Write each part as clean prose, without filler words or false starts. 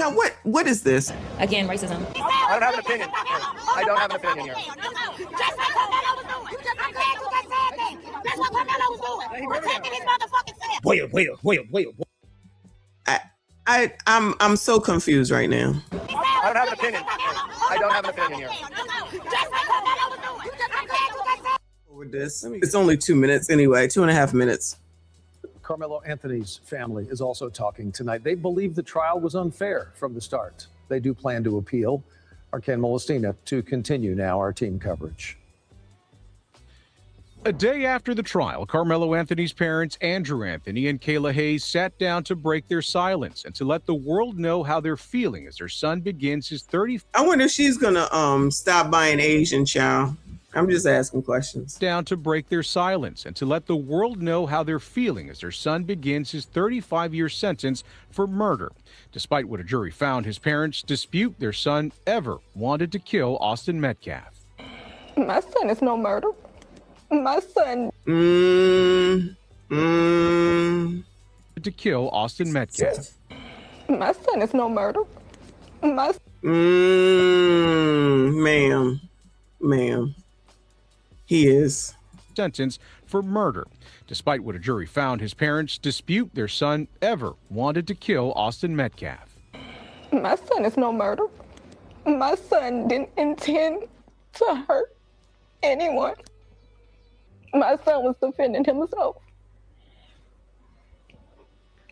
Child, what is this? Again, racism. I don't have an opinion. I don't have an opinion here. Just like Karmelo was doing. I'm glad you just said that. That's what Karmelo was doing. Protecting his motherfucking self. I'm so confused right now. I don't have an opinion. I don't have an opinion here. Just like Karmelo was doing. I'm glad you just said that. With this, it's only 2 minutes anyway, 2.5 minutes. Karmelo Anthony's family is also talking tonight. They believe the trial was unfair from the start. They do plan to appeal. Our Ken Molestina to continue now our team coverage. A day after the trial, Karmelo Anthony's parents, Andrew Anthony and Kayla Hayes, sat down to break their silence and to let the world know how they're feeling as their son begins his 30th. I wonder if she's gonna stop buying Asian, child. I'm just asking questions. Down to break their silence and to let the world know how they're feeling as their son begins his 35-year sentence for murder. Despite what a jury found, his parents dispute their son ever wanted to kill Austin Metcalf. My son is no murder. My son. To kill Austin Metcalf. My son is no murder. Ma'am. He is. Sentence for murder. Despite what a jury found, his parents dispute their son ever wanted to kill Austin Metcalf. My son is no murder. My son didn't intend to hurt anyone. My son was defending himself.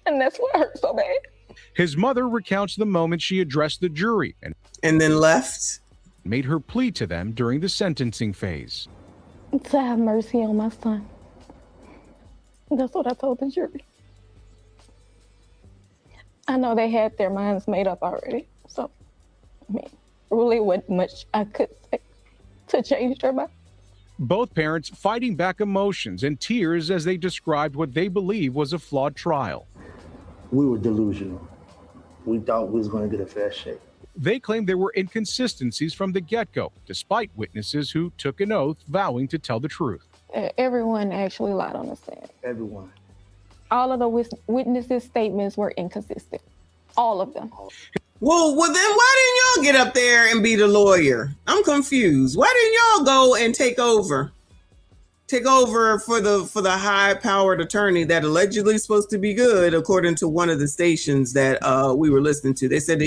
And that's what hurt so bad. His mother recounts the moment she addressed the jury and then left. Made her plea to them during the sentencing phase. To have mercy on my son. That's what I told the jury. I know they had their minds made up already. So, I mean, really wasn't much I could say to change their mind. Both parents fighting back emotions and tears as they described what they believe was a flawed trial. We were delusional. We thought we was going to get a fair shake. They claimed there were inconsistencies from the get-go, despite witnesses who took an oath vowing to tell the truth. Everyone actually lied on the stand. Everyone. All of the witnesses' statements were inconsistent. All of them. Well, then why didn't y'all get up there and be the lawyer? I'm confused. Why didn't y'all go and take over? Take over for the high-powered attorney that allegedly is supposed to be good, according to one of the stations that we were listening to. They said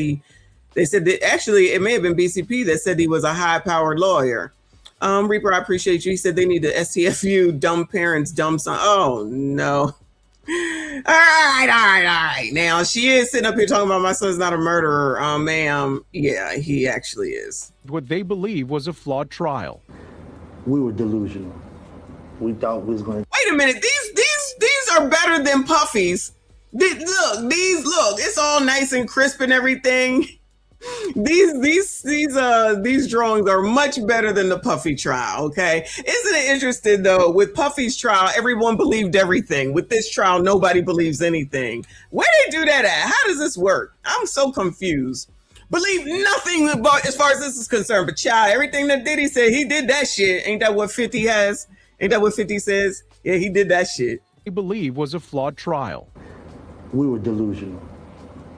that actually it may have been BCP that said he was a high-powered lawyer. Reaper, I appreciate you. He said they need the STFU, dumb parents, dumb son. Oh, no. All right. Now, she is sitting up here talking about my son's not a murderer. Ma'am, yeah, he actually is. What they believe was a flawed trial. We were delusional. We thought we was going to... Wait a minute. These are better than Puffy's. Look, it's all nice and crisp and everything. These drawings are much better than the Puffy trial, okay? Isn't it interesting, though, with Puffy's trial, everyone believed everything. With this trial, nobody believes anything. Where they do that at? How does this work? I'm so confused. Believe nothing about as far as this is concerned, but child, everything that Diddy said, he did that shit. Ain't that what 50 has? Ain't that what 50 says? Yeah, he did that shit. They believe was a flawed trial. We were delusional.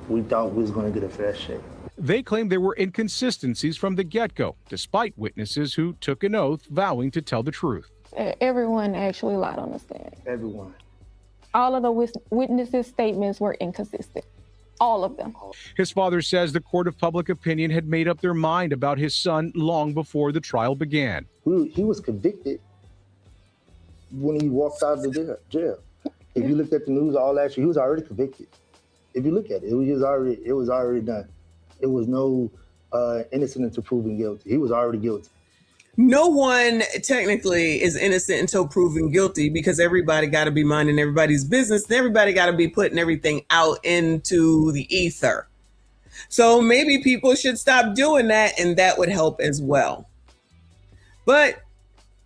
We thought we was going to get a fair shake. They claimed there were inconsistencies from the get-go, despite witnesses who took an oath vowing to tell the truth. Everyone actually lied on the stand. Everyone. All of the witnesses' statements were inconsistent. All of them. His father says the court of public opinion had made up their mind about his son long before the trial began. He was convicted when he walked out of the jail. If you looked at the news all last year, he was already convicted. If you look at it, it was already done. It was no innocent until proven guilty. He was already guilty. No one technically is innocent until proven guilty because everybody got to be minding everybody's business. And everybody got to be putting everything out into the ether. So maybe people should stop doing that, and that would help as well. But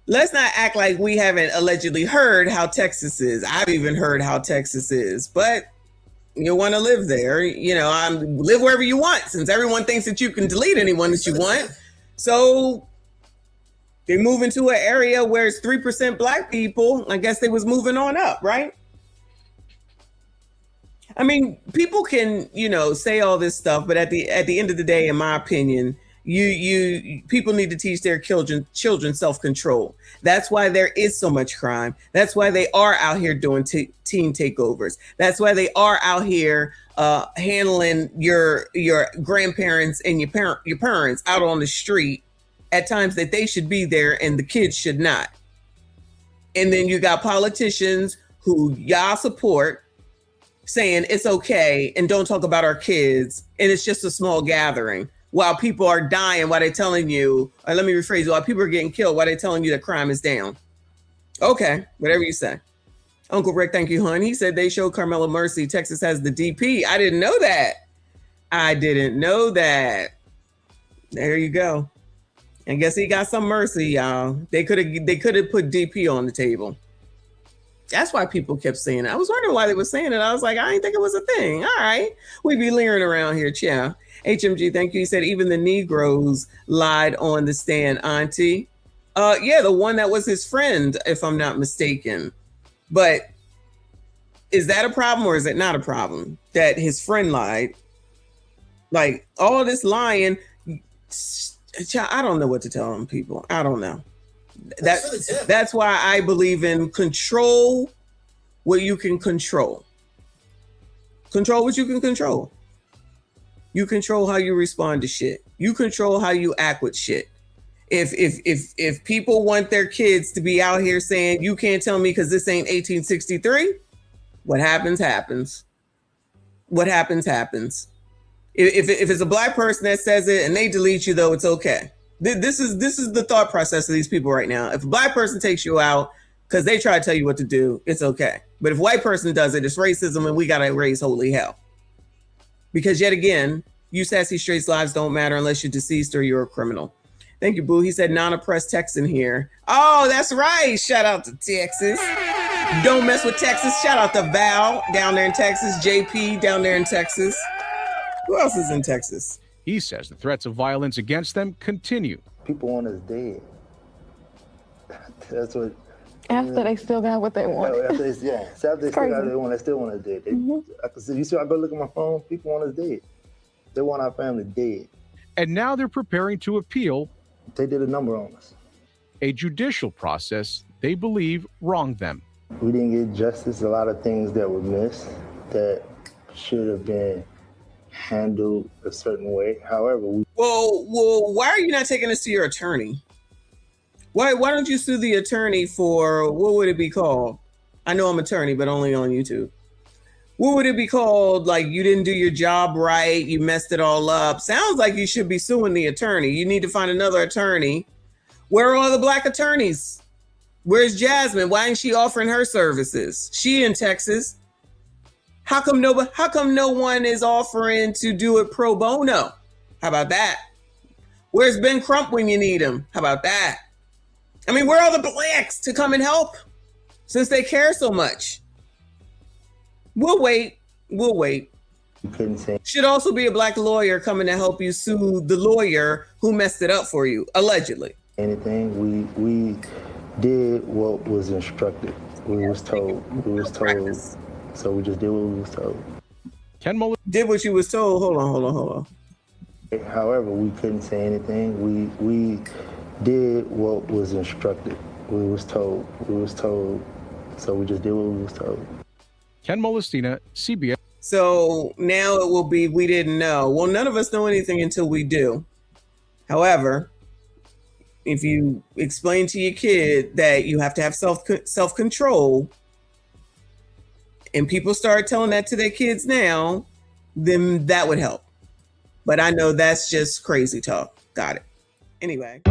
let's not act like we haven't allegedly heard how Texas is. I've even heard how Texas is, but you want to live there, live wherever you want, since everyone thinks that you can delete anyone that you want. So they move into an area where it's 3% black people. I guess they was moving on up, right? I mean, people can, say all this stuff, but at the end of the day, in my opinion, people need to teach their children self-control. That's why there is so much crime. That's why they are out here doing teen takeovers. That's why they are out here handling your grandparents and your parents out on the street at times that they should be there and the kids should not. And then you got politicians who y'all support saying it's okay and don't talk about our kids, and it's just a small gathering while people are dying, while they're telling you, or let me rephrase it, while people are getting killed, while they're telling you that crime is down. Okay, whatever you say. Uncle Rick, thank you, hon. He said they showed Karmelo mercy. Texas has the DP. I didn't know that. There you go. And guess he got some mercy, y'all. They could have put DP on the table. That's why people kept saying it. I was wondering why they were saying it. I was like, I didn't think it was a thing. All right. We be leering around here, chow. HMG, thank you. He said even the Negroes lied on the stand, auntie. Yeah, the one that was his friend, if I'm not mistaken. But is that a problem or is it not a problem that his friend lied? Like all of this lying, I don't know what to tell them, people. I don't know. That's why I believe in control what you can control. Control what you can control. You control how you respond to shit. You control how you act with shit. If people want their kids to be out here saying, you can't tell me because this ain't 1863, what happens, happens. What happens, happens. If it's a black person that says it and they delete you, though, it's okay. This is the thought process of these people right now. If a black person takes you out because they try to tell you what to do, it's okay. But if a white person does it, it's racism and we got to raise holy hell. Because yet again, you sassy straights' lives don't matter unless you're deceased or you're a criminal. Thank you, Boo. He said non-oppressed Texan here. Oh, that's right. Shout out to Texas. Don't mess with Texas. Shout out to Val down there in Texas. JP down there in Texas. Who else is in Texas? He says the threats of violence against them continue. People want us dead. That's what. After they still got what they want. After they still got what they want, they still want us dead. I can see, you see, I go look at my phone, people want us dead. They want our family dead. And now they're preparing to appeal. They did a number on us. A judicial process they believe wronged them. We didn't get justice. A lot of things that were missed that should have been handled a certain way. However, well, why are you not taking this to your attorney? Why don't you sue the attorney for, what would it be called? I know I'm attorney, but only on YouTube. What would it be called? Like you didn't do your job right, you messed it all up. Sounds like you should be suing the attorney. You need to find another attorney. Where are all the black attorneys? Where's Jasmine? Why ain't she offering her services? She in Texas. How come no one is offering to do it pro bono? How about that? Where's Ben Crump when you need him? How about that? I mean, where are the blacks to come and help since they care so much? We'll wait. you couldn't say Should also be a black lawyer coming to help you sue the lawyer who messed it up for you, allegedly. anything. We did what was instructed. We was told. So we just did what we was told. Ken Muller Did what you was told. Hold on. However, we couldn't say anything. We did what was instructed. We was told. So we just did what we was told. Ken Molestina, CBS. So now it will be, we didn't know. Well, none of us know anything until we do. However, if you explain to your kid that you have to have self-control, and people start telling that to their kids now, then that would help. But I know that's just crazy talk. Got it. Anyway.